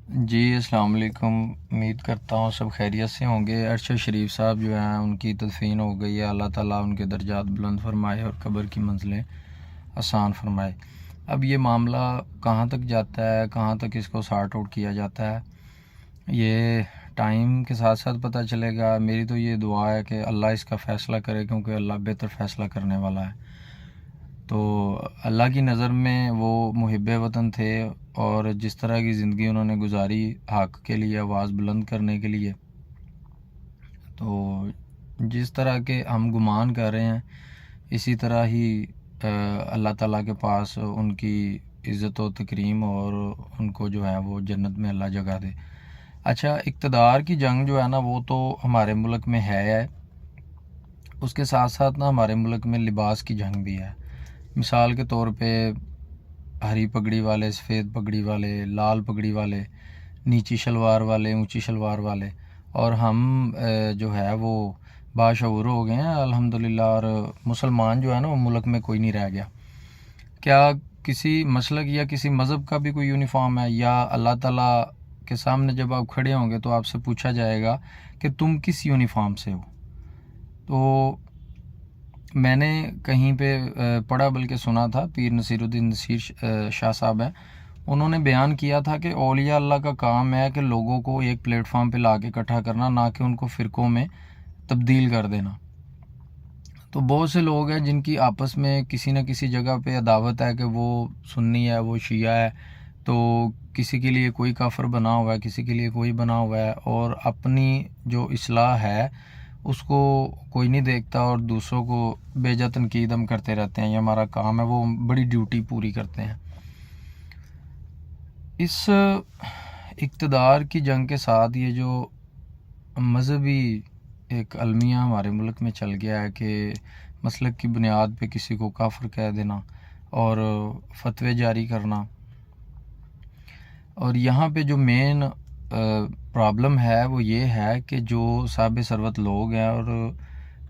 جی السلام علیکم، امید کرتا ہوں سب خیریت سے ہوں گے۔ ارشد شریف صاحب جو ہیں ان کی تدفین ہو گئی ہے، اللہ تعالیٰ ان کے درجات بلند فرمائے اور قبر کی منزلیں آسان فرمائے۔ اب یہ معاملہ کہاں تک جاتا ہے، کہاں تک اس کو سارٹ آؤٹ کیا جاتا ہے، یہ ٹائم کے ساتھ ساتھ پتہ چلے گا۔ میری تو یہ دعا ہے کہ اللہ اس کا فیصلہ کرے، کیونکہ اللہ بہتر فیصلہ کرنے والا ہے۔ تو اللہ کی نظر میں وہ محب وطن تھے، اور جس طرح کی زندگی انہوں نے گزاری حق کے لیے آواز بلند کرنے کے لیے، تو جس طرح کے ہم گمان کر رہے ہیں اسی طرح ہی اللہ تعالیٰ کے پاس ان کی عزت و تکریم اور ان کو جو ہے وہ جنت میں اللہ جگہ دے۔ اچھا، اقتدار کی جنگ جو ہے نا وہ تو ہمارے ملک میں ہے، اس کے ساتھ ساتھ نا ہمارے ملک میں لباس کی جنگ بھی ہے۔ مثال کے طور پہ ہری پگڑی والے، سفید پگڑی والے، لال پگڑی والے، نیچی شلوار والے، اونچی شلوار والے، اور ہم جو ہے وہ باشعور ہو گئے ہیں الحمدللہ، اور مسلمان جو ہے نا وہ ملک میں کوئی نہیں رہ گیا۔ کیا کسی مسلک یا کسی مذہب کا بھی کوئی یونیفارم ہے؟ یا اللہ تعالیٰ کے سامنے جب آپ کھڑے ہوں گے تو آپ سے پوچھا جائے گا کہ تم کس یونیفارم سے ہو؟ تو میں نے کہیں پہ پڑھا بلکہ سنا تھا، پیر نصیر الدین نصیر شاہ صاحب ہیں، انہوں نے بیان کیا تھا کہ اولیاء اللہ کا کام ہے کہ لوگوں کو ایک پلیٹ فارم پہ لا کے اکٹھا کرنا، نہ کہ ان کو فرقوں میں تبدیل کر دینا۔ تو بہت سے لوگ ہیں جن کی آپس میں کسی نہ کسی جگہ پہ عداوت ہے کہ وہ سنی ہے، وہ شیعہ ہے، تو کسی کے لیے کوئی کافر بنا ہوا ہے، کسی کے لیے کوئی بنا ہوا ہے، اور اپنی جو اصلاح ہے اس کو کوئی نہیں دیکھتا، اور دوسروں کو بے جا تنقید ہم کرتے رہتے ہیں۔ یہ ہمارا کام ہے، وہ بڑی ڈیوٹی پوری کرتے ہیں۔ اس اقتدار کی جنگ کے ساتھ یہ جو مذہبی ایک المیہ ہمارے ملک میں چل گیا ہے کہ مسلک کی بنیاد پہ کسی کو کافر کہہ دینا اور فتوے جاری کرنا، اور یہاں پہ جو مین پرابلم ہے وہ یہ ہے کہ جو صاحب ثروت لوگ ہیں اور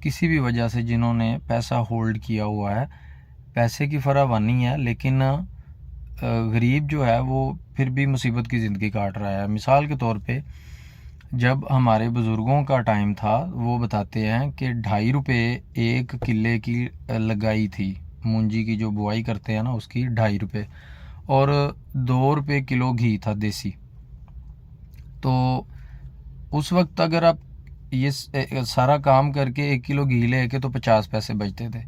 کسی بھی وجہ سے جنہوں نے پیسہ ہولڈ کیا ہوا ہے، پیسے کی فراوانی ہے، لیکن غریب جو ہے وہ پھر بھی مصیبت کی زندگی کاٹ رہا ہے۔ مثال کے طور پہ جب ہمارے بزرگوں کا ٹائم تھا، وہ بتاتے ہیں کہ 2.5 روپے ایک کلے کی لگائی تھی، مونجی کی جو بوائی کرتے ہیں نا اس کی 2.5 روپے، اور 2 روپے کلو گھی تھا دیسی۔ تو اس وقت اگر آپ یہ سارا کام کر کے 1 کلو گھی لے کے تو 50 پیسے بچتے تھے۔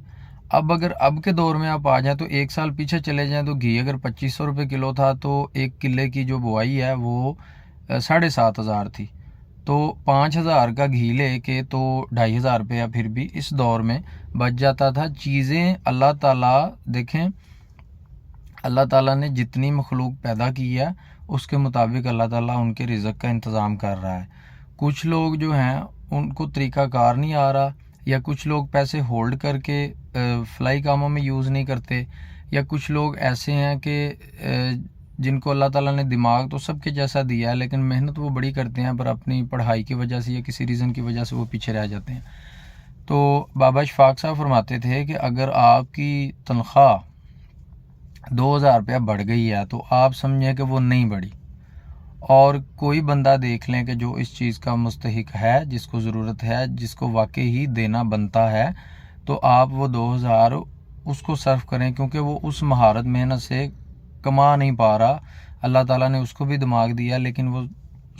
اگر اب کے دور میں آپ آ جائیں تو 1 سال پیچھے چلے جائیں تو گھی اگر 2500 روپے کلو تھا تو 1 کلے کی جو بوائی ہے وہ 7,500 تھی۔ تو 5,000 کا گھی لے کے تو 2,500 روپیہ پھر بھی اس دور میں بچ جاتا تھا۔ چیزیں اللہ تعالیٰ دیکھیں، اللہ تعالیٰ نے جتنی مخلوق پیدا کی ہے اس کے مطابق اللہ تعالیٰ ان کے رزق کا انتظام کر رہا ہے۔ کچھ لوگ جو ہیں ان کو طریقہ کار نہیں آ رہا، یا کچھ لوگ پیسے ہولڈ کر کے فلائی کاموں میں یوز نہیں کرتے، یا کچھ لوگ ایسے ہیں کہ جن کو اللہ تعالیٰ نے دماغ تو سب کے جیسا دیا ہے لیکن محنت وہ بڑی کرتے ہیں، پر اپنی پڑھائی کی وجہ سے یا کسی ریزن کی وجہ سے وہ پیچھے رہ جاتے ہیں۔ تو بابا اشفاق صاحب فرماتے تھے کہ اگر آپ کی تنخواہ 2,000 روپیہ بڑھ گئی ہے تو آپ سمجھیں کہ وہ نہیں بڑھی، اور کوئی بندہ دیکھ لیں کہ جو اس چیز کا مستحق ہے، جس کو ضرورت ہے، جس کو واقعی ہی دینا بنتا ہے، تو آپ وہ 2,000 اس کو صرف کریں، کیونکہ وہ اس مہارت محنت سے کما نہیں پا رہا۔ اللہ تعالیٰ نے اس کو بھی دماغ دیا لیکن وہ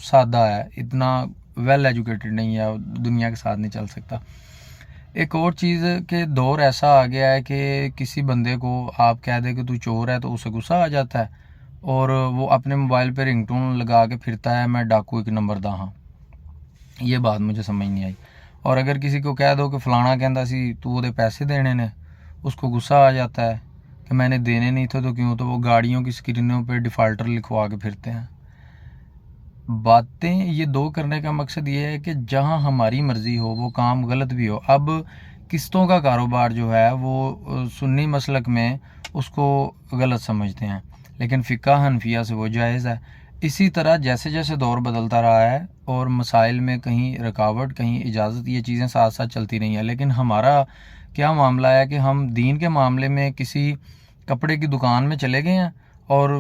سادہ ہے، اتنا ویل ایجوکیٹڈ نہیں ہے، دنیا کے ساتھ نہیں چل سکتا۔ ایک اور چیز کہ دور ایسا آ گیا ہے کہ کسی بندے کو آپ کہہ دیں کہ تو چور ہے تو اسے غصہ آ جاتا ہے، اور وہ اپنے موبائل پہ رنگ ٹون لگا کے پھرتا ہے، میں ڈاکو ایک نمبر دا ہاں۔ یہ بات مجھے سمجھ نہیں آئی۔ اور اگر کسی کو کہہ دو کہ فلانا کہندا سی تو وہ دے پیسے دینے نے، اس کو غصہ آ جاتا ہے کہ میں نے دینے نہیں تھے تو کیوں، تو وہ گاڑیوں کی اسکرینوں پہ ڈیفالٹر لکھوا کے پھرتے ہیں۔ باتیں یہ دو کرنے کا مقصد یہ ہے کہ جہاں ہماری مرضی ہو وہ کام غلط بھی ہو۔ اب قسطوں کا کاروبار جو ہے وہ سنی مسلک میں اس کو غلط سمجھتے ہیں، لیکن فقہ حنفیہ سے وہ جائز ہے۔ اسی طرح جیسے جیسے دور بدلتا رہا ہے اور مسائل میں کہیں رکاوٹ، کہیں اجازت، یہ چیزیں ساتھ ساتھ چلتی رہی ہیں، لیکن ہمارا کیا معاملہ ہے کہ ہم دین کے معاملے میں کسی کپڑے کی دکان میں چلے گئے ہیں اور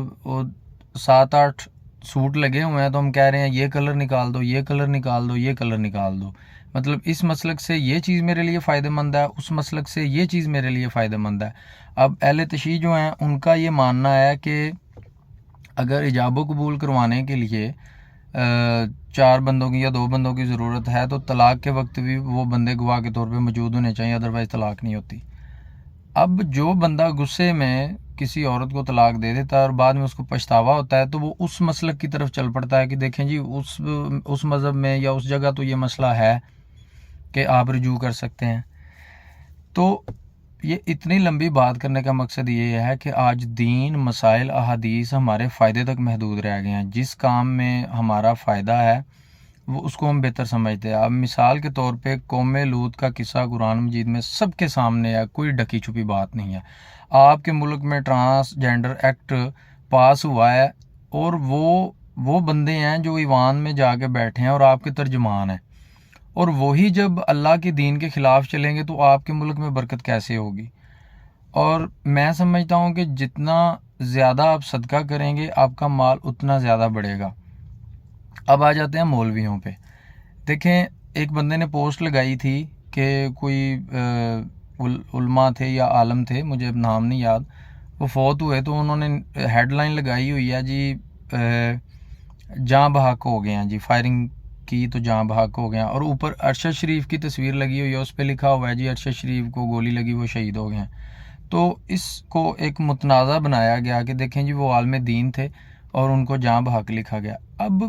7-8 سوٹ لگے ہوئے ہیں تو ہم کہہ رہے ہیں یہ کلر نکال دو، یہ کلر نکال دو، یہ کلر نکال دو، مطلب اس مسلک سے یہ چیز میرے لیے فائدہ مند ہے، اس مسلک سے یہ چیز میرے لیے فائدہ مند ہے۔ اب اہل تشیع جو ہیں ان کا یہ ماننا ہے کہ اگر ایجاب و قبول کروانے کے لیے 4 بندوں کی یا 2 بندوں کی ضرورت ہے تو طلاق کے وقت بھی وہ بندے گواہ کے طور پہ موجود ہونے چاہیے، ادروائز طلاق نہیں ہوتی۔ اب جو بندہ غصے میں کسی عورت کو طلاق دے دیتا ہے اور بعد میں اس کو پچھتاوا ہوتا ہے تو وہ اس مسلک کی طرف چل پڑتا ہے کہ دیکھیں جی اس مذہب میں یا اس جگہ تو یہ مسئلہ ہے کہ آپ رجوع کر سکتے ہیں۔ تو یہ اتنی لمبی بات کرنے کا مقصد یہ ہے کہ آج دین، مسائل، احادیث ہمارے فائدے تک محدود رہ گئے ہیں۔ جس کام میں ہمارا فائدہ ہے وہ اس کو ہم بہتر سمجھتے ہیں۔ اب مثال کے طور پہ قوم لوط کا قصہ قرآن مجید میں سب کے سامنے ہے، کوئی ڈھکی چھپی بات نہیں ہے۔ آپ کے ملک میں ٹرانسجینڈر ایکٹ پاس ہوا ہے اور وہ بندے ہیں جو ایوان میں جا کے بیٹھے ہیں اور آپ کے ترجمان ہیں، اور وہی جب اللہ کے دین کے خلاف چلیں گے تو آپ کے ملک میں برکت کیسے ہوگی؟ اور میں سمجھتا ہوں کہ جتنا زیادہ آپ صدقہ کریں گے آپ کا مال اتنا زیادہ بڑھے گا۔ اب آ جاتے ہیں مولویوں پہ۔ دیکھیں، ایک بندے نے پوسٹ لگائی تھی کہ کوئی علماء تھے یا عالم تھے، مجھے اب نام نہیں یاد، وہ فوت ہوئے تو انہوں نے ہیڈ لائن لگائی ہوئی ہے جی جاں بحق ہو گئے ہیں، جی فائرنگ کی تو جاں بحق ہو گیا، اور اوپر ارشد شریف کی تصویر لگی ہوئی ہے، اس پہ لکھا ہوا ہے جی ارشد شریف کو گولی لگی وہ شہید ہو گئے ہیں۔ تو اس کو ایک متنازع بنایا گیا کہ دیکھیں جی وہ عالم دین تھے اور ان کو جاں بحق لکھا گیا۔ اب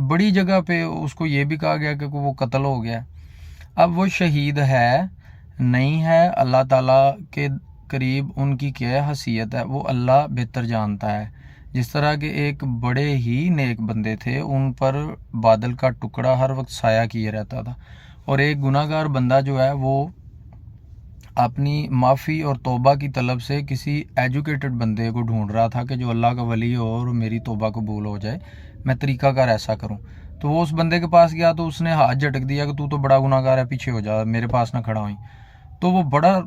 بڑی جگہ پہ اس کو یہ بھی کہا گیا کہ وہ قتل ہو گیا۔ اب وہ شہید ہے نہیں ہے، اللہ تعالیٰ کے قریب ان کی کیا حیثیت ہے وہ اللہ بہتر جانتا ہے۔ جس طرح کہ ایک بڑے ہی نیک بندے تھے، ان پر بادل کا ٹکڑا ہر وقت سایہ کیے رہتا تھا، اور ایک گناہ گار بندہ جو ہے وہ اپنی معافی اور توبہ کی طلب سے کسی ایجوکیٹڈ بندے کو ڈھونڈ رہا تھا کہ جو اللہ کا ولی ہو اور میری توبہ قبول ہو جائے، میں طریقہ کار ایسا کروں۔ تو وہ اس بندے کے پاس گیا تو اس نے ہاتھ جھٹک دیا کہ تو بڑا گناہ گار ہے، پیچھے ہو جا، میرے پاس نہ کھڑا ہوئی۔ تو وہ بڑا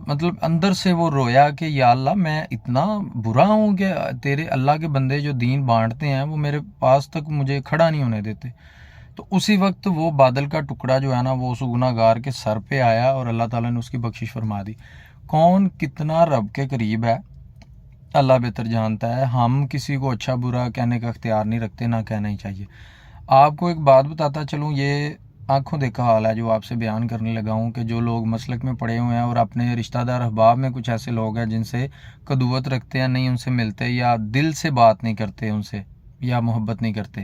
مطلب اندر سے وہ رویا کہ یا اللہ میں اتنا برا ہوں کہ تیرے اللہ کے بندے جو دین بانٹتے ہیں وہ میرے پاس تک مجھے کھڑا نہیں ہونے دیتے۔ تو اسی وقت وہ بادل کا ٹکڑا جو ہے نا وہ اس گناہ گار کے سر پہ آیا اور اللہ تعالیٰ نے اس کی بخشش فرما دی۔ کون کتنا رب کے قریب ہے اللہ بہتر جانتا ہے۔ ہم کسی کو اچھا برا کہنے کا اختیار نہیں رکھتے، نہ کہنا ہی چاہیے۔ آپ کو ایک بات بتاتا چلوں، یہ آنکھوں دیکھا حال ہے جو آپ سے بیان کرنے لگا ہوں کہ جو لوگ مسلک میں پڑے ہوئے ہیں اور اپنے رشتہ دار احباب میں کچھ ایسے لوگ ہیں جن سے قدوت رکھتے ہیں، نہیں ان سے ملتے یا دل سے بات نہیں کرتے ان سے یا محبت نہیں کرتے۔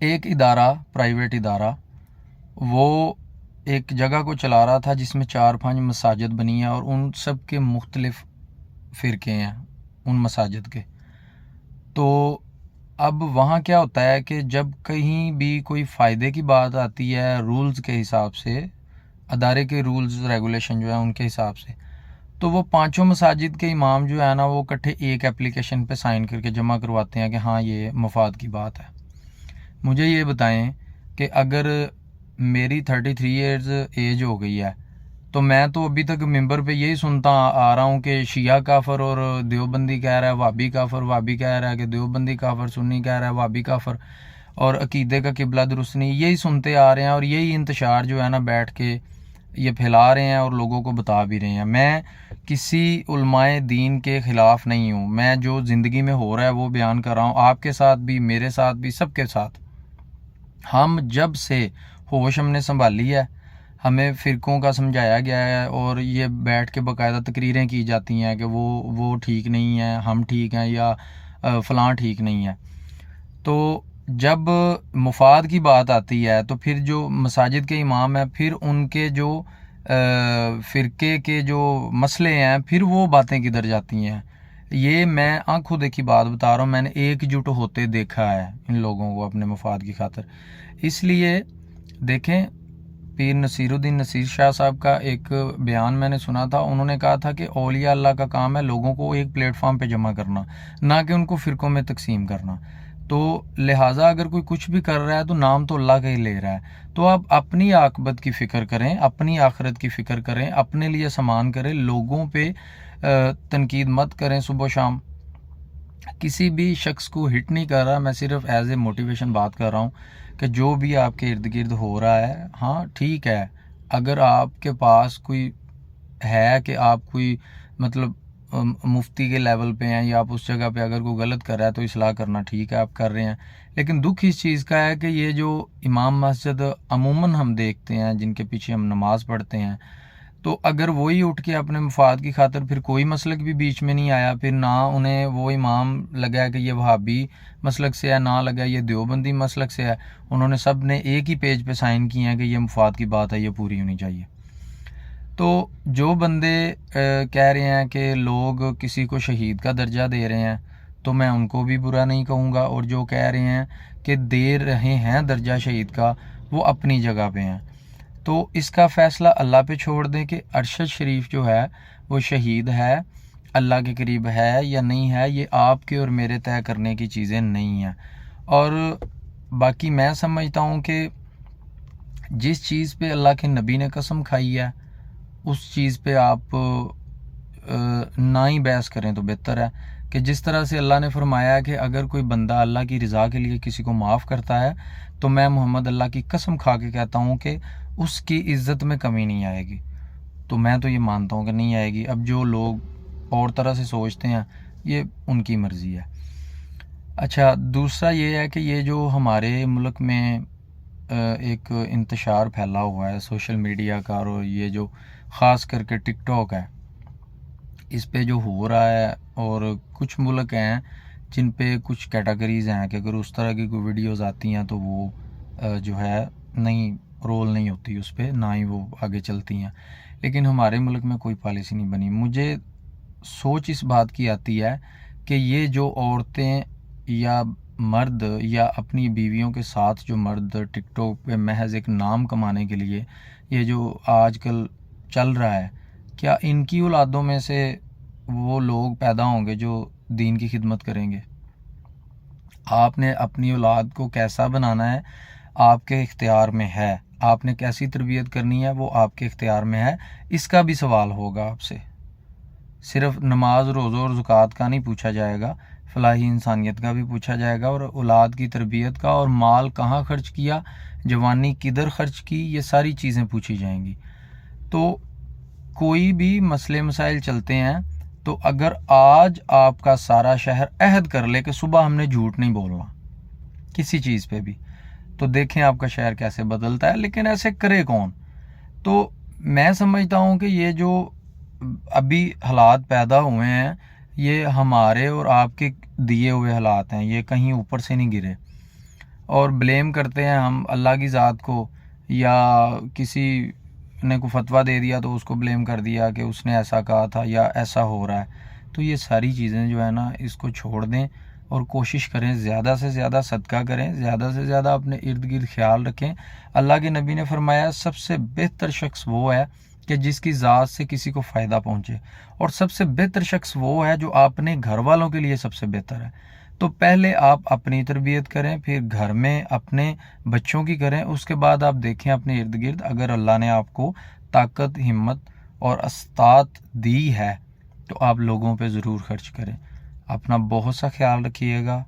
ایک ادارہ، پرائیویٹ ادارہ، وہ ایک جگہ کو چلا رہا تھا جس میں 4-5 مساجد بنی ہیں اور ان سب کے مختلف فرقے ہیں ان مساجد کے۔ تو اب وہاں کیا ہوتا ہے کہ جب کہیں بھی کوئی فائدے کی بات آتی ہے رولز کے حساب سے، ادارے کے رولز ریگولیشن جو ہے ان کے حساب سے، تو وہ 5 مساجد کے امام جو ہے نا وہ اکٹھے ایک اپلیکیشن پہ سائن کر کے جمع کرواتے ہیں کہ ہاں یہ مفاد کی بات ہے۔ مجھے یہ بتائیں کہ اگر میری 33 ایئرز ایج ہو گئی ہے تو میں تو ابھی تک ممبر پہ یہی سنتا آ رہا ہوں کہ شیعہ کافر اور دیوبندی کہہ رہا ہے وہابی کافر، وہابی کہہ رہا ہے کہ دیوبندی کافر، سنی کہہ رہا ہے وہابی کافر، اور عقیدے کا قبلہ درست نہیں، یہی سنتے آ رہے ہیں اور یہی انتشار جو ہے نا بیٹھ کے یہ پھیلا رہے ہیں اور لوگوں کو بتا بھی رہے ہیں۔ میں کسی علماء دین کے خلاف نہیں ہوں، میں جو زندگی میں ہو رہا ہے وہ بیان کر رہا ہوں، آپ کے ساتھ بھی، میرے ساتھ بھی، سب کے ساتھ۔ ہم جب سے ہوش ہم نے سنبھالی ہے، ہمیں فرقوں کا سمجھایا گیا ہے اور یہ بیٹھ کے باقاعدہ تقریریں کی جاتی ہیں کہ وہ ٹھیک نہیں ہے، ہم ٹھیک ہیں، یا فلاں ٹھیک نہیں ہے۔ تو جب مفاد کی بات آتی ہے تو پھر جو مساجد کے امام ہیں، پھر ان کے جو فرقے کے جو مسئلے ہیں، پھر وہ باتیں کدھر جاتی ہیں؟ یہ میں آنکھوں دیکھی بات بتا رہا ہوں، میں نے ایک جٹ ہوتے دیکھا ہے ان لوگوں کو اپنے مفاد کی خاطر۔ اس لیے دیکھیں، پیر نصیر الدین نصیر شاہ صاحب کا ایک بیان میں نے سنا تھا، انہوں نے کہا تھا کہ اولیاء اللہ کا کام ہے لوگوں کو ایک پلیٹ فارم پہ جمع کرنا، نہ کہ ان کو فرقوں میں تقسیم کرنا۔ تو لہٰذا اگر کوئی کچھ بھی کر رہا ہے تو نام تو اللہ کا ہی لے رہا ہے۔ تو آپ اپنی عاقبت کی فکر کریں، اپنی آخرت کی فکر کریں، اپنے لیے سامان کریں، لوگوں پہ تنقید مت کریں صبح و شام۔ کسی بھی شخص کو ہٹ نہیں کر رہا، میں صرف ایز اے موٹیویشن بات کر رہا ہوں کہ جو بھی آپ کے ارد گرد ہو رہا ہے، ہاں ٹھیک ہے، اگر آپ کے پاس کوئی ہے کہ آپ کوئی مطلب مفتی کے لیول پہ ہیں یا آپ اس جگہ پہ اگر کوئی غلط کر رہا ہے تو اصلاح کرنا ٹھیک ہے، آپ کر رہے ہیں، لیکن دکھ اس چیز کا ہے کہ یہ جو امام مسجد عموماً ہم دیکھتے ہیں جن کے پیچھے ہم نماز پڑھتے ہیں، تو اگر وہی اٹھ کے اپنے مفاد کی خاطر پھر کوئی مسلک بھی بیچ میں نہیں آیا، پھر نہ انہیں وہ امام لگا کہ یہ وہابی مسلک سے ہے، نہ لگا یہ دیوبندی مسلک سے ہے، انہوں نے سب نے ایک ہی پیج پہ سائن کیے ہیں کہ یہ مفاد کی بات ہے، یہ پوری ہونی چاہیے۔ تو جو بندے کہہ رہے ہیں کہ لوگ کسی کو شہید کا درجہ دے رہے ہیں تو میں ان کو بھی برا نہیں کہوں گا، اور جو کہہ رہے ہیں کہ دے رہے ہیں درجہ شہید کا، وہ اپنی جگہ پہ ہیں۔ تو اس کا فیصلہ اللہ پہ چھوڑ دیں کہ ارشد شریف جو ہے وہ شہید ہے، اللہ کے قریب ہے یا نہیں ہے، یہ آپ کے اور میرے طے کرنے کی چیزیں نہیں ہیں۔ اور باقی میں سمجھتا ہوں کہ جس چیز پہ اللہ کے نبی نے قسم کھائی ہے اس چیز پہ آپ نہ ہی بحث کریں تو بہتر ہے، کہ جس طرح سے اللہ نے فرمایا ہے کہ اگر کوئی بندہ اللہ کی رضا کے لیے کسی کو معاف کرتا ہے تو میں محمد اللہ کی قسم کھا کے کہتا ہوں کہ اس کی عزت میں کمی نہیں آئے گی۔ تو میں تو یہ مانتا ہوں کہ نہیں آئے گی۔ اب جو لوگ اور طرح سے سوچتے ہیں یہ ان کی مرضی ہے۔ اچھا، دوسرا یہ ہے کہ یہ جو ہمارے ملک میں ایک انتشار پھیلا ہوا ہے سوشل میڈیا کا، اور یہ جو خاص کر کے ٹک ٹاک ہے، اس پہ جو ہو رہا ہے، اور کچھ ملک ہیں جن پہ کچھ کیٹیگریز ہیں کہ اگر اس طرح کی کوئی ویڈیوز آتی ہیں تو وہ جو ہے نہیں رول نہیں ہوتی اس پہ، نہ ہی وہ آگے چلتی ہیں، لیکن ہمارے ملک میں کوئی پالیسی نہیں بنی۔ مجھے سوچ اس بات کی آتی ہے کہ یہ جو عورتیں یا مرد یا اپنی بیویوں کے ساتھ جو مرد ٹک ٹاک پہ محض ایک نام کمانے کے لیے یہ جو آج کل چل رہا ہے، کیا ان کی اولادوں میں سے وہ لوگ پیدا ہوں گے جو دین کی خدمت کریں گے؟ آپ نے اپنی اولاد کو کیسا بنانا ہے آپ کے اختیار میں ہے، آپ نے کیسی تربیت کرنی ہے وہ آپ کے اختیار میں ہے۔ اس کا بھی سوال ہوگا آپ سے، صرف نماز روزہ اور زکوٰۃ کا نہیں پوچھا جائے گا، فلاحی انسانیت کا بھی پوچھا جائے گا، اور اولاد کی تربیت کا، اور مال کہاں خرچ کیا، جوانی کدھر خرچ کی، یہ ساری چیزیں پوچھی جائیں گی۔ تو کوئی بھی مسئلے مسائل چلتے ہیں تو اگر آج آپ کا سارا شہر عہد کر لے کہ صبح ہم نے جھوٹ نہیں بولنا کسی چیز پہ بھی، تو دیکھیں آپ کا شہر کیسے بدلتا ہے، لیکن ایسے کرے کون؟ تو میں سمجھتا ہوں کہ یہ جو ابھی حالات پیدا ہوئے ہیں یہ ہمارے اور آپ کے دیے ہوئے حالات ہیں، یہ کہیں اوپر سے نہیں گرے، اور بلیم کرتے ہیں ہم اللہ کی ذات کو، یا کسی نے کو فتویٰ دے دیا تو اس کو بلیم کر دیا کہ اس نے ایسا کہا تھا یا ایسا ہو رہا ہے۔ تو یہ ساری چیزیں جو ہے نا اس کو چھوڑ دیں اور کوشش کریں زیادہ سے زیادہ صدقہ کریں، زیادہ سے زیادہ اپنے ارد گرد خیال رکھیں۔ اللہ کے نبی نے فرمایا سب سے بہتر شخص وہ ہے کہ جس کی ذات سے کسی کو فائدہ پہنچے، اور سب سے بہتر شخص وہ ہے جو اپنے گھر والوں کے لیے سب سے بہتر ہے۔ تو پہلے آپ اپنی تربیت کریں، پھر گھر میں اپنے بچوں کی کریں، اس کے بعد آپ دیکھیں اپنے ارد گرد، اگر اللہ نے آپ کو طاقت، ہمت اور استطاعت دی ہے تو آپ لوگوں پہ ضرور خرچ کریں۔ اپنا بہت سا خیال رکھیے گا۔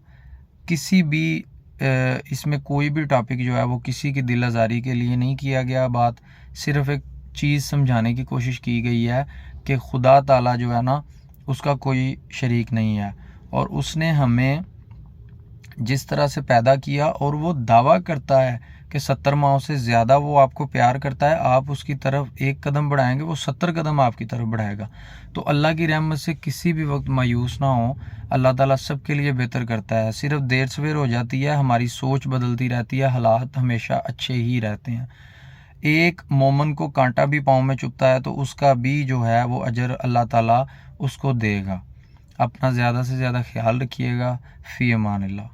کسی بھی اس میں کوئی بھی ٹاپک جو ہے وہ کسی کی دل آزاری کے لیے نہیں کیا گیا، بات صرف ایک چیز سمجھانے کی کوشش کی گئی ہے کہ خدا تعالیٰ جو ہے نا اس کا کوئی شریک نہیں ہے، اور اس نے ہمیں جس طرح سے پیدا کیا، اور وہ دعویٰ کرتا ہے کہ 70 ماہوں سے زیادہ وہ آپ کو پیار کرتا ہے، آپ اس کی طرف ایک قدم بڑھائیں گے وہ 70 قدم آپ کی طرف بڑھائے گا۔ تو اللہ کی رحمت سے کسی بھی وقت مایوس نہ ہوں، اللہ تعالیٰ سب کے لیے بہتر کرتا ہے، صرف دیر سویر ہو جاتی ہے، ہماری سوچ بدلتی رہتی ہے، حالات ہمیشہ اچھے ہی رہتے ہیں۔ ایک مومن کو کانٹا بھی پاؤں میں چبھتا ہے تو اس کا بھی جو ہے وہ اجر اللہ تعالیٰ اس کو دے گا۔ اپنا زیادہ سے زیادہ خیال رکھیے گا۔ فی امان اللہ۔